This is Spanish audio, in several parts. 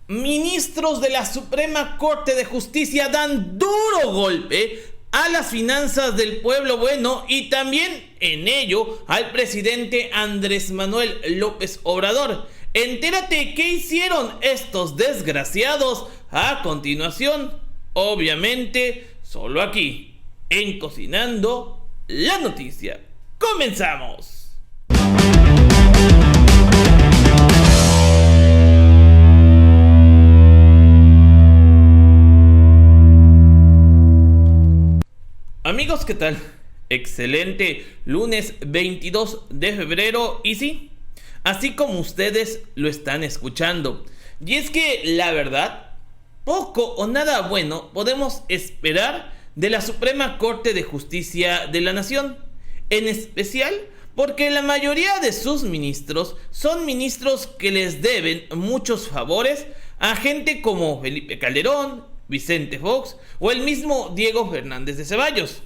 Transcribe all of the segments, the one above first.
Ministros de la Suprema Corte de Justicia dan duro golpe a las finanzas del pueblo bueno y también en ello al presidente Andrés Manuel López Obrador. Entérate qué hicieron estos desgraciados a continuación, obviamente solo aquí, en Cocinando la Noticia. ¡Comenzamos! Amigos, ¿qué tal? Excelente lunes 22 de febrero y sí, así como ustedes lo están escuchando. Y es que la verdad, poco o nada bueno podemos esperar de la Suprema Corte de Justicia de la Nación. En especial porque la mayoría de sus ministros son ministros que les deben muchos favores a gente como Felipe Calderón, Vicente Fox o el mismo Diego Fernández de Ceballos.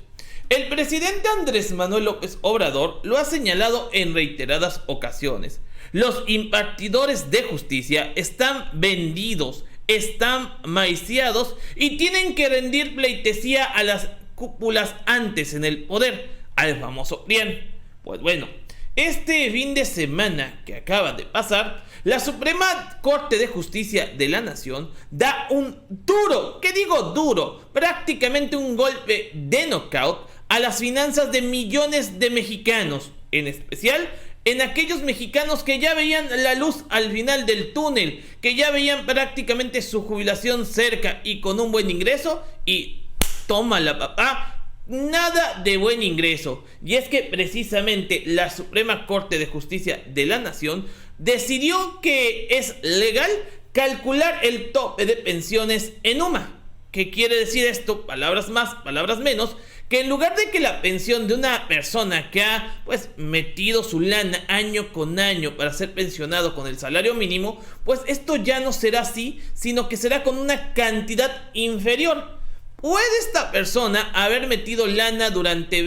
El presidente Andrés Manuel López Obrador lo ha señalado en reiteradas ocasiones. Los impartidores de justicia están vendidos, están maiciados y tienen que rendir pleitesía a las cúpulas antes en el poder, al famoso PRIAN. Pues bueno, este fin de semana que acaba de pasar, la Suprema Corte de Justicia de la Nación da un duro, ¿qué digo duro? Prácticamente un golpe de knockout a las finanzas de millones de mexicanos, en especial en aquellos mexicanos que ya veían la luz al final del túnel, que ya veían prácticamente su jubilación cerca y con un buen ingreso y tómala papá. Nada de buen ingreso. Y es que precisamente la Suprema Corte de Justicia de la Nación decidió que es legal calcular el tope de pensiones en UMA. ¿Qué quiere decir esto? Palabras más, palabras menos, que en lugar de que la pensión de una persona que ha metido su lana año con año para ser pensionado con el salario mínimo, pues esto ya no será así, sino que será con una cantidad inferior. ¿Puede esta persona haber metido lana durante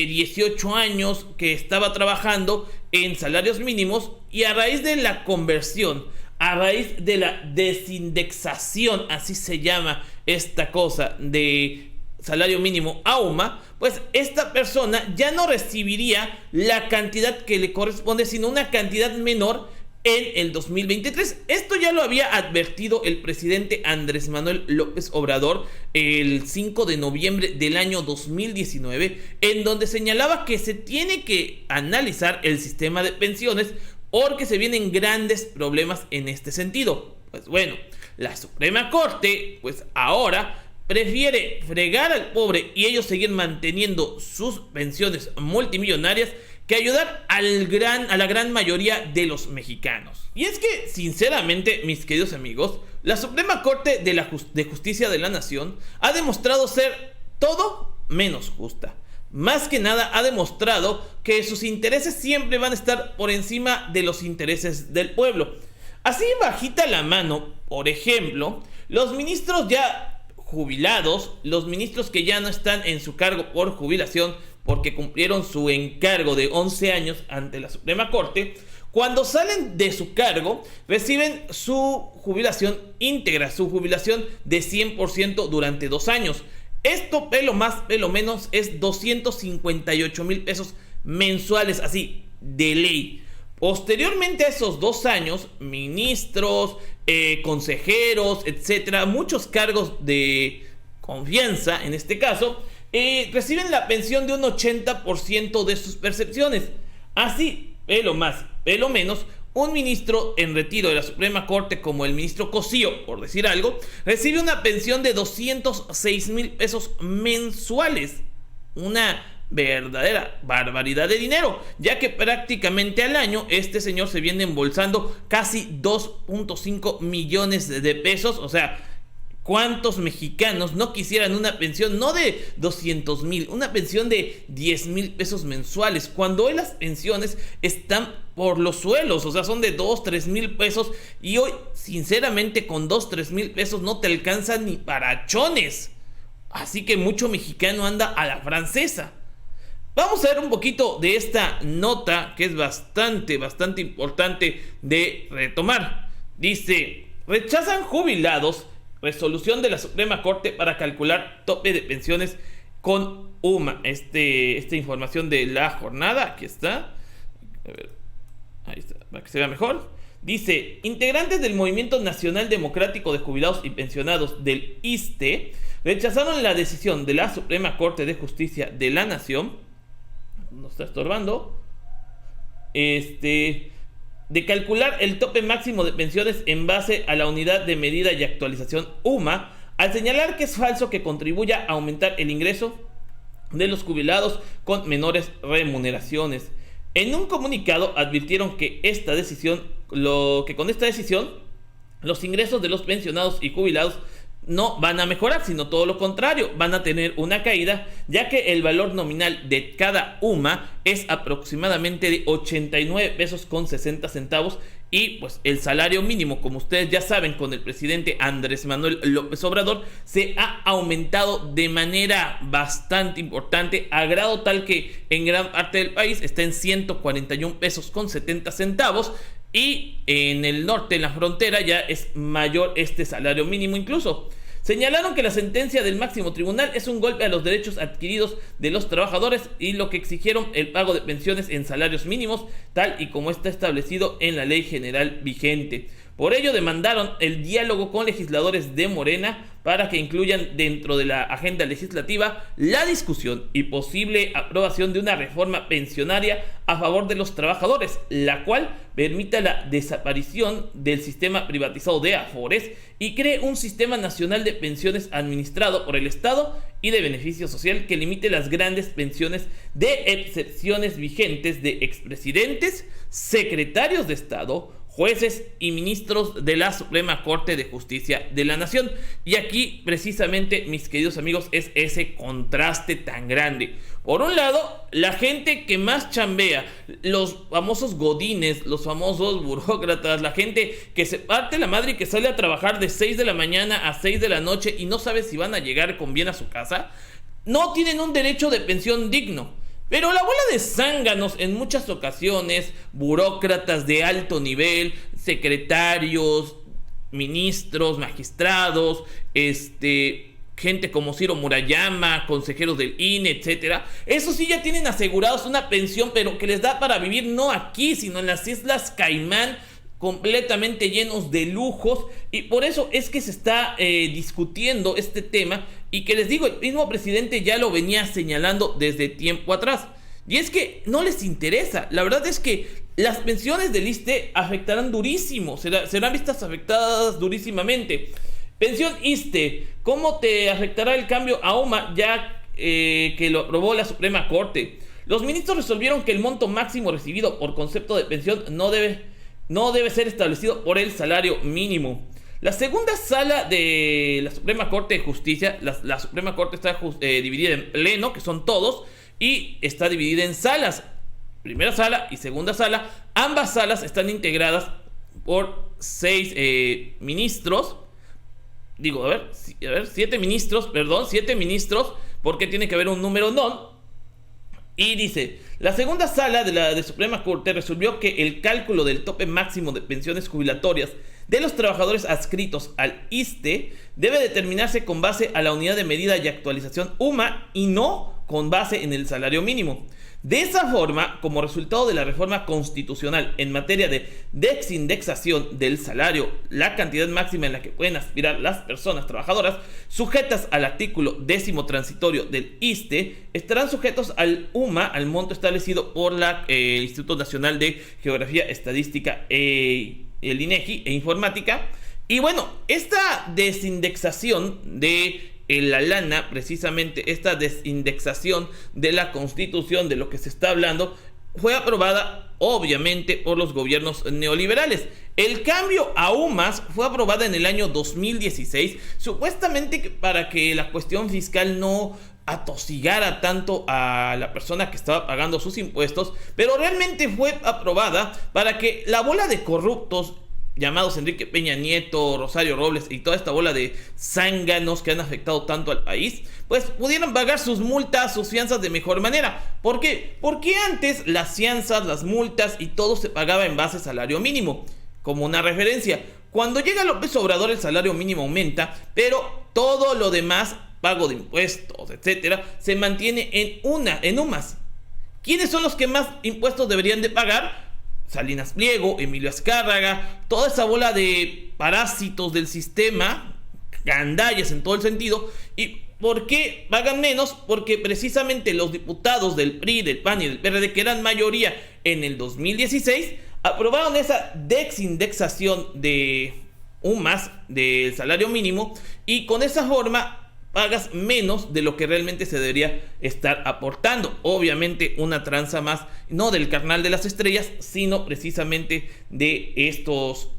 18 años que estaba trabajando en salarios mínimos y a raíz de la conversión, a raíz de la desindexación, así se llama esta cosa de salario mínimo a UMA, pues esta persona ya no recibiría la cantidad que le corresponde, sino una cantidad menor en el 2023. Esto ya lo había advertido el presidente Andrés Manuel López Obrador el 5 de noviembre del año 2019, en donde señalaba que se tiene que analizar el sistema de pensiones porque se vienen grandes problemas en este sentido. Pues bueno, la Suprema Corte pues ahora prefiere fregar al pobre y ellos seguir manteniendo sus pensiones multimillonarias que ayudar a la gran mayoría de los mexicanos. Y es que, sinceramente, mis queridos amigos, la Suprema Corte de Justicia de la Nación ha demostrado ser todo menos justa. Más que nada ha demostrado que sus intereses siempre van a estar por encima de los intereses del pueblo. Así bajita la mano, por ejemplo, los ministros ya jubilados, los ministros que ya no están en su cargo por jubilación porque cumplieron su encargo de 11 años ante la Suprema Corte, cuando salen de su cargo reciben su jubilación íntegra, su jubilación de 100% durante 2 años. Esto, pelo más, pelo menos, es 258,000 pesos mensuales, así, de ley. Posteriormente a esos 2 años, ministros, consejeros, etcétera, muchos cargos de confianza, en este caso, reciben la pensión de un 80% de sus percepciones. Así, pelo más, pelo menos, un ministro en retiro de la Suprema Corte, como el ministro Cosío, por decir algo, recibe una pensión de 206,000 pesos mensuales. Una verdadera barbaridad de dinero, ya que prácticamente al año este señor se viene embolsando casi 2.5 millones de pesos. O sea, ¿cuántos mexicanos no quisieran una pensión no de 200,000, una pensión de 10,000 pesos mensuales, cuando hoy las pensiones están por los suelos? O sea, son de 2-3 mil pesos y hoy sinceramente con 2-3 mil pesos no te alcanzan ni para chones. Así que mucho mexicano anda a la francesa. Vamos a ver un poquito de esta nota que es bastante importante de retomar. Dice, rechazan jubilados resolución de la Suprema Corte para calcular tope de pensiones con UMA. Esta información de la jornada, aquí está. A ver, ahí está, para que se vea mejor. Dice, integrantes del Movimiento Nacional Democrático de Jubilados y Pensionados del ISSSTE rechazaron la decisión de la Suprema Corte de Justicia de la Nación. No está estorbando. De calcular el tope máximo de pensiones en base a la unidad de medida y actualización UMA, al señalar que es falso que contribuya a aumentar el ingreso de los jubilados con menores remuneraciones. En un comunicado advirtieron que con esta decisión los ingresos de los pensionados y jubilados no van a mejorar, sino todo lo contrario, van a tener una caída, ya que el valor nominal de cada UMA es aproximadamente de 89 pesos con 60 centavos y pues el salario mínimo, como ustedes ya saben, con el presidente Andrés Manuel López Obrador, se ha aumentado de manera bastante importante, a grado tal que en gran parte del país está en 141 pesos con 70 centavos. Y en el norte, en la frontera, ya es mayor este salario mínimo incluso. Señalaron que la sentencia del máximo tribunal es un golpe a los derechos adquiridos de los trabajadores y lo que exigieron el pago de pensiones en salarios mínimos, tal y como está establecido en la ley general vigente. Por ello demandaron el diálogo con legisladores de Morena para que incluyan dentro de la agenda legislativa la discusión y posible aprobación de una reforma pensionaria a favor de los trabajadores, la cual permita la desaparición del sistema privatizado de Afores y cree un sistema nacional de pensiones administrado por el Estado y de beneficio social que limite las grandes pensiones de excepciones vigentes de expresidentes, secretarios de Estado, jueces y ministros de la Suprema Corte de Justicia de la Nación. Y aquí precisamente, mis queridos amigos, es ese contraste tan grande. Por un lado, la gente que más chambea, los famosos godines, los famosos burócratas, la gente que se parte la madre y que sale a trabajar de 6 de la mañana a 6 de la noche y no sabe si van a llegar con bien a su casa, no tienen un derecho de pensión digno. Pero la bola de zánganos en muchas ocasiones, burócratas de alto nivel, secretarios, ministros, magistrados, gente como Ciro Murayama, consejeros del INE, etcétera, esos sí ya tienen asegurados una pensión, pero que les da para vivir no aquí, sino en las Islas Caimán, completamente llenos de lujos, y por eso es que se está discutiendo este tema, y que les digo, el mismo presidente ya lo venía señalando desde tiempo atrás, y es que no les interesa. La verdad es que las pensiones del ISSSTE afectarán durísimo, serán vistas afectadas durísimamente. Pensión ISSSTE, ¿cómo te afectará el cambio a UMA ya que lo aprobó la Suprema Corte? Los ministros resolvieron que el monto máximo recibido por concepto de pensión no debe ser establecido por el salario mínimo. La segunda sala de la Suprema Corte de Justicia, la Suprema Corte está dividida en pleno, que son todos, y está dividida en salas. Primera sala y segunda sala. Ambas salas están integradas por 6 ministros. Digo, siete ministros, porque tiene que haber un número non. Y dice, la segunda sala de la Suprema Corte resolvió que el cálculo del tope máximo de pensiones jubilatorias de los trabajadores adscritos al ISSSTE debe determinarse con base a la unidad de medida y actualización UMA y no con base en el salario mínimo. De esa forma, como resultado de la reforma constitucional en materia de desindexación del salario, la cantidad máxima en la que pueden aspirar las personas trabajadoras sujetas al artículo 10º transitorio del ISSSTE estarán sujetos al UMA, al monto establecido por el Instituto Nacional de Geografía, Estadística, el INEGI e Informática. Y bueno, esta desindexación de la lana, precisamente esta desindexación de la Constitución, de lo que se está hablando, fue aprobada obviamente por los gobiernos neoliberales. El cambio a UMAS fue aprobada en el año 2016, supuestamente para que la cuestión fiscal no atosigara tanto a la persona que estaba pagando sus impuestos, pero realmente fue aprobada para que la bola de corruptos llamados Enrique Peña Nieto, Rosario Robles y toda esta bola de zánganos que han afectado tanto al país, pues pudieran pagar sus multas, sus fianzas de mejor manera. ¿Por qué? Porque antes las fianzas, las multas y todo se pagaba en base a salario mínimo. como una referencia. Cuando llega López Obrador, el salario mínimo aumenta, pero todo lo demás, pago de impuestos, etcétera, se mantiene en UMAS. ¿Quiénes son los que más impuestos deberían de pagar? Salinas Pliego, Emilio Azcárraga, toda esa bola de parásitos del sistema, gandallas en todo el sentido. ¿Y por qué pagan menos? Porque precisamente los diputados del PRI, del PAN y del PRD, que eran mayoría en el 2016, aprobaron esa desindexación de UMAS, del salario mínimo, y con esa forma pagas menos de lo que realmente se debería estar aportando. Obviamente una tranza más, no del carnal de las estrellas, sino precisamente de estos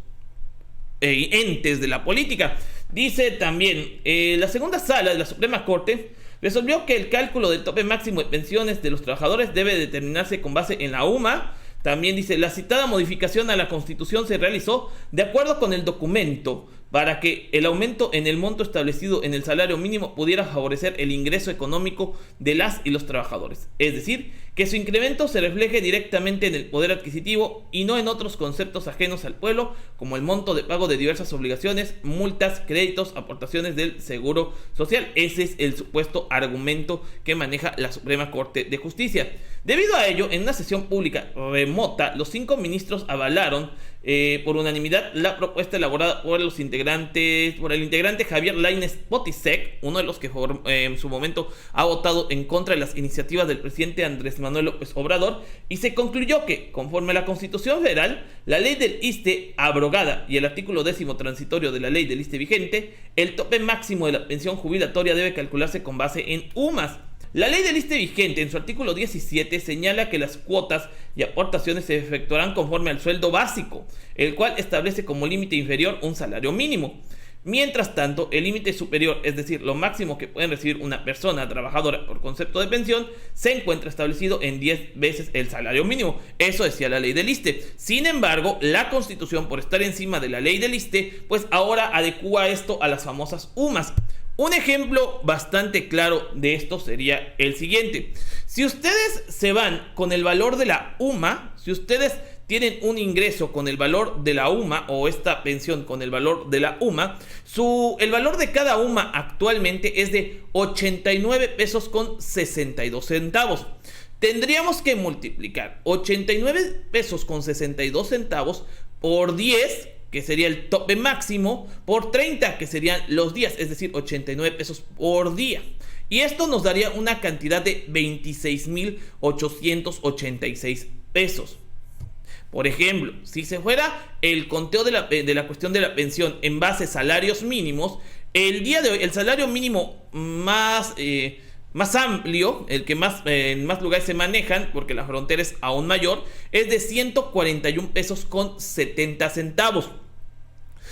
entes de la política. Dice también, la segunda sala de la Suprema Corte resolvió que el cálculo del tope máximo de pensiones de los trabajadores debe determinarse con base en la UMA. También dice, la citada modificación a la Constitución se realizó de acuerdo con el documento para que el aumento en el monto establecido en el salario mínimo pudiera favorecer el ingreso económico de las y los trabajadores. Es decir, que su incremento se refleje directamente en el poder adquisitivo y no en otros conceptos ajenos al pueblo, como el monto de pago de diversas obligaciones, multas, créditos, aportaciones del Seguro Social. Ese es el supuesto argumento que maneja la Suprema Corte de Justicia. Debido a ello, en una sesión pública remota, los 5 ministros avalaron por unanimidad la propuesta elaborada por el integrante Javier Lainez Potisek, uno de los que en su momento ha votado en contra de las iniciativas del presidente Andrés Manuel López Obrador, y se concluyó que, conforme a la Constitución Federal, la ley del ISSSTE abrogada y el artículo 10º transitorio de la ley del ISSSTE vigente, el tope máximo de la pensión jubilatoria debe calcularse con base en UMAS. La ley del ISSSTE vigente, en su artículo 17, señala que las cuotas y aportaciones se efectuarán conforme al sueldo básico, el cual establece como límite inferior un salario mínimo. Mientras tanto, el límite superior, es decir, lo máximo que pueden recibir una persona trabajadora por concepto de pensión, se encuentra establecido en 10 veces el salario mínimo. Eso decía la ley del ISSSTE. Sin embargo, la Constitución, por estar encima de la ley del ISSSTE, pues ahora adecúa esto a las famosas UMAS. Un ejemplo bastante claro de esto sería el siguiente. Si ustedes se van con el valor de la UMA, si ustedes tienen un ingreso con el valor de la UMA o esta pensión con el valor de la UMA, el valor de cada UMA actualmente es de 89 pesos con 62 centavos. Tendríamos que multiplicar 89 pesos con 62 centavos por 10, que sería el tope máximo, por 30, que serían los días, es decir, 89 pesos por día. Y esto nos daría una cantidad de 26,886 pesos. Por ejemplo, si se fuera el conteo de la cuestión de la pensión en base a salarios mínimos, el día de hoy, el salario mínimo más amplio, el que en más lugares se manejan, porque la frontera es aún mayor, es de 141 pesos con 70 centavos.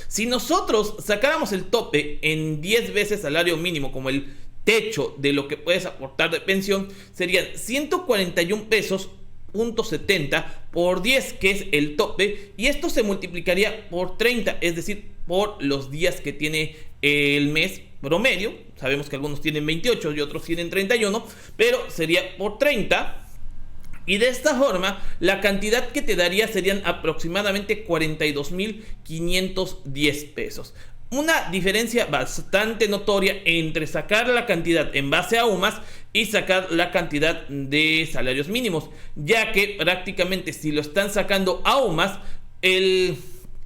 Si nosotros sacáramos el tope en 10 veces salario mínimo como el techo de lo que puedes aportar de pensión, serían 141 pesos .70 por 10, que es el tope, y esto se multiplicaría por 30, es decir, por los días que tiene el mes promedio. Sabemos que algunos tienen 28 y otros tienen 31, pero sería por 30. Y de esta forma, la cantidad que te daría serían aproximadamente 42,510 pesos. Una diferencia bastante notoria entre sacar la cantidad en base a UMAS y sacar la cantidad de salarios mínimos, ya que prácticamente si lo están sacando a UMAS,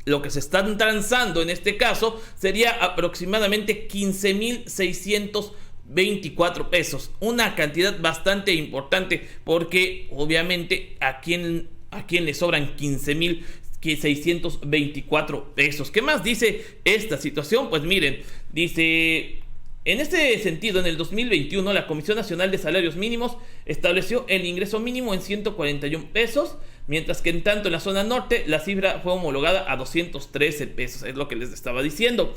lo que se están transando en este caso sería aproximadamente 15,624 pesos, una cantidad bastante importante, porque obviamente a quien le sobran 15,624 pesos. ¿Qué más dice esta situación? Pues miren, dice: en este sentido, en el 2021 la Comisión Nacional de Salarios Mínimos estableció el ingreso mínimo en 141 pesos, mientras que en tanto en la zona norte la cifra fue homologada a 213 pesos, es lo que les estaba diciendo.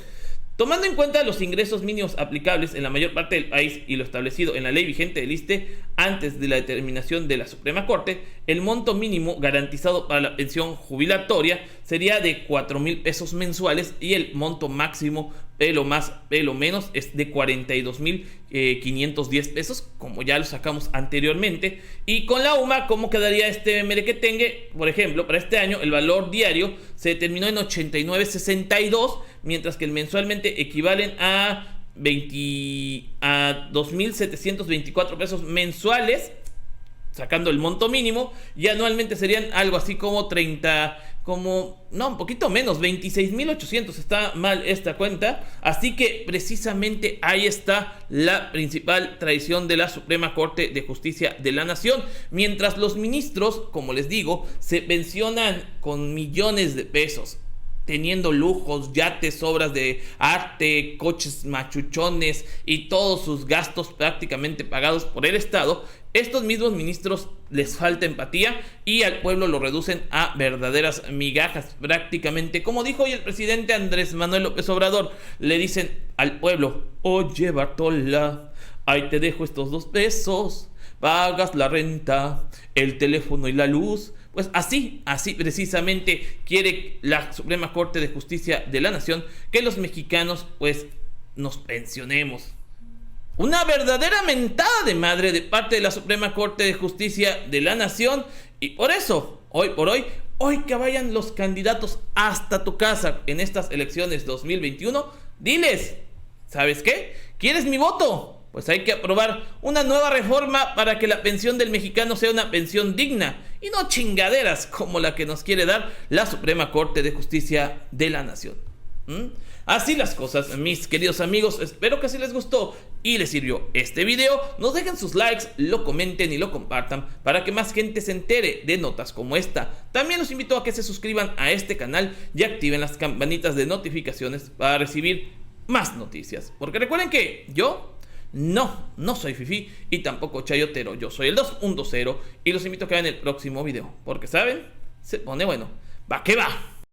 Tomando en cuenta los ingresos mínimos aplicables en la mayor parte del país y lo establecido en la ley vigente del ISSSTE antes de la determinación de la Suprema Corte, el monto mínimo garantizado para la pensión jubilatoria sería de 4,000 pesos mensuales y el monto máximo, pelo más, pelo menos, es de 42,510 pesos, como ya lo sacamos anteriormente. Y con la UMA, ¿cómo quedaría este merequetengue? Por ejemplo, para este año el valor diario se determinó en 89.62, mientras que el mensualmente equivalen a 2,724 pesos mensuales, sacando el monto mínimo, y anualmente serían algo así como un poquito menos, 26,800. Está mal esta cuenta. Así que precisamente ahí está la principal traición de la Suprema Corte de Justicia de la Nación. Mientras los ministros, como les digo, se pensionan con millones de pesos, teniendo lujos, yates, obras de arte, coches machuchones y todos sus gastos prácticamente pagados por el Estado, estos mismos ministros les falta empatía y al pueblo lo reducen a verdaderas migajas prácticamente. Como dijo hoy el presidente Andrés Manuel López Obrador, le dicen al pueblo: oye Bartola, ahí te dejo estos 2 pesos, pagas la renta, el teléfono y la luz. Pues así precisamente quiere la Suprema Corte de Justicia de la Nación que los mexicanos pues nos pensionemos. Una verdadera mentada de madre de parte de la Suprema Corte de Justicia de la Nación. Y por eso, hoy que vayan los candidatos hasta tu casa en estas elecciones 2021, diles: ¿sabes qué? ¿Quieres mi voto? Pues hay que aprobar una nueva reforma para que la pensión del mexicano sea una pensión digna y no chingaderas como la que nos quiere dar la Suprema Corte de Justicia de la Nación. Así las cosas, mis queridos amigos. Espero que así les gustó y les sirvió este video. Nos dejen sus likes, lo comenten y lo compartan para que más gente se entere de notas como esta. También los invito a que se suscriban a este canal y activen las campanitas de notificaciones para recibir más noticias. Porque recuerden que yo no soy fifí y tampoco chayotero. Yo soy el 2.0 y los invito a que vean el próximo video, porque saben, se pone bueno. Va que va.